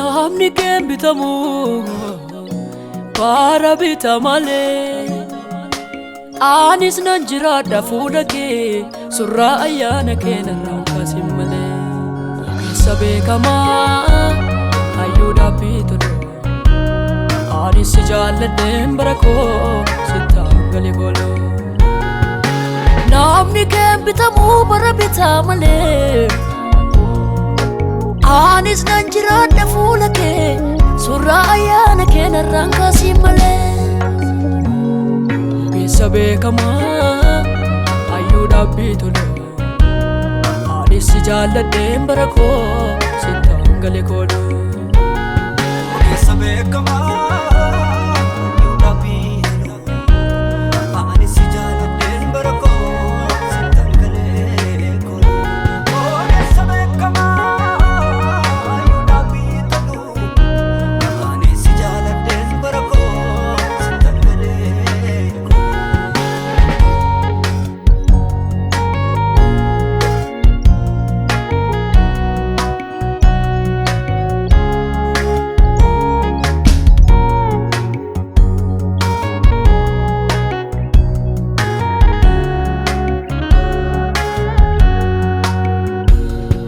namni keen bitamu bara bita malee anis nan jiraadha fuula kee surraa ayyaana kee narraa kaasin malee ogeessa beekamaa hayyuudhaaf bitolu anis si jaalladheen bara koo sittaan gali goloo namni keen bitamu bara bita malee anis nan jiraadha fuula kee surraa ayyaana kee narraa kaasin malee ogeessa beekamaa hayyuudhaaf bitolu anis si jaalladheen bara koo sittaan gali goloo ogeessa beekamaa hayyuudhaaf bitolu anis si jaalladheen bara koo sittaan gali goloo ogeessa beekamaa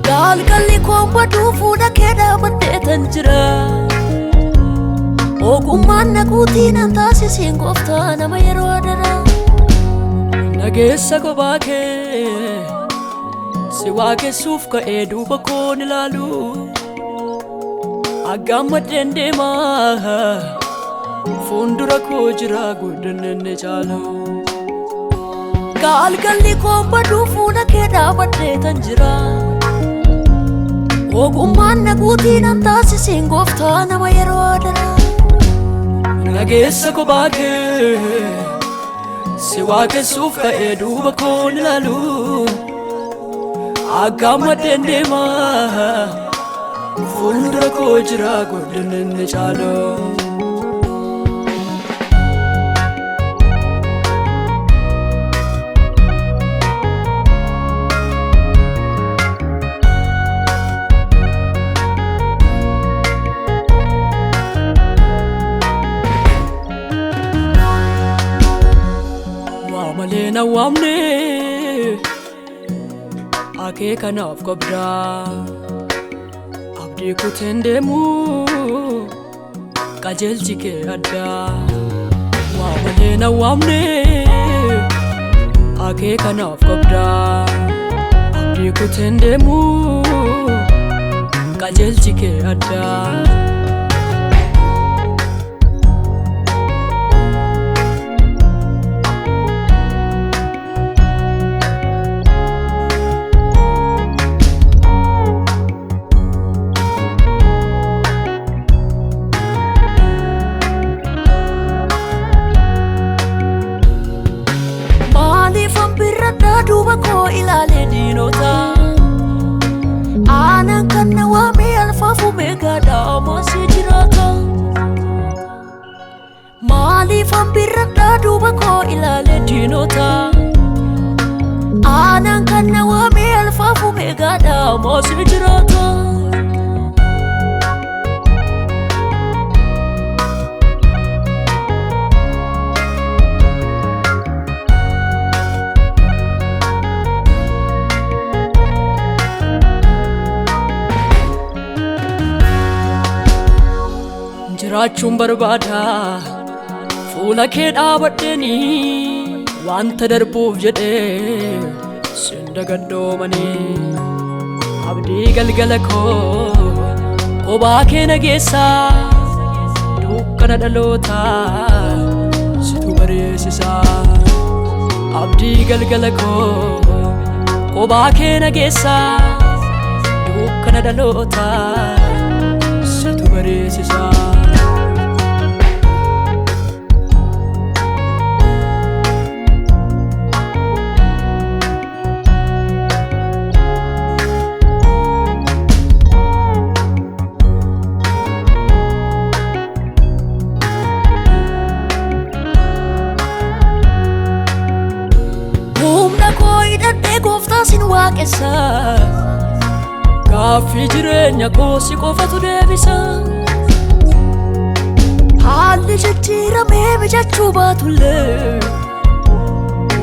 galgalli komba duufuudha kee dhaabadheetan jira ogummaan naguutiin an taasisiin gooftaa nama yeroo adara nageessa kophaa kee si waaqessuuf ka'ee duuba koon ilaalu aggaammadheen deemaa fuuldura koo jira guddinni caalu galgalli komba duufuudha kee dhaabadheetan jira ogummaan naguutiin an taasisiin gooftaa nama yeroo adara nageessa kophaa kee si waaqessuuf ka'ee duuba koon ilaalu aggaammadheen deemaa fuuldura koo jira guddinni caalu malena wamne ake kanaaf qabda abdi kutendemu qajeelchi kee adda malena wamne ake kanaaf qabda abdi kutendemu qajeelchi kee adda duuba koo ilaalee diinota aanaan kan na waamee alfaafu beekaadhaa maasii jiraata maaliif hambirradhaa duuba koo ilaalee diinota aanaan kan na waamee alfaafu beekaadhaa maasii jiraata jiraachuun barbaada fuula kee dhaabadheeni wanta darbuuf jedhee sin dagaddoomanii abdii galgala koo kophaa kee nageessa dukkana dhaloota situ bareessisa abdii galgala koo kophaa kee nageessa dukkana dhaloota situ bareessisa humna koo hidhadhee gooftaa sin waaqessa gaaffii jireenya koo si qofatu deebisa. Haalli jijjiiramee mijachuu baatullee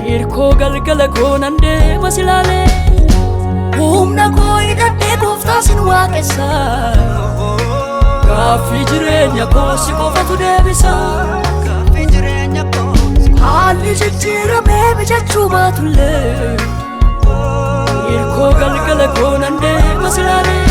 hirkoo galgala koo nan deema silaalee. Humna koo hidhadhee gooftaa sin waaqessa. Gaaffii jireenya koo si qofatu deebisa. Haalli jijjiiramee mijachuu baatullee hirkoo galgala koo nan deema silaalee.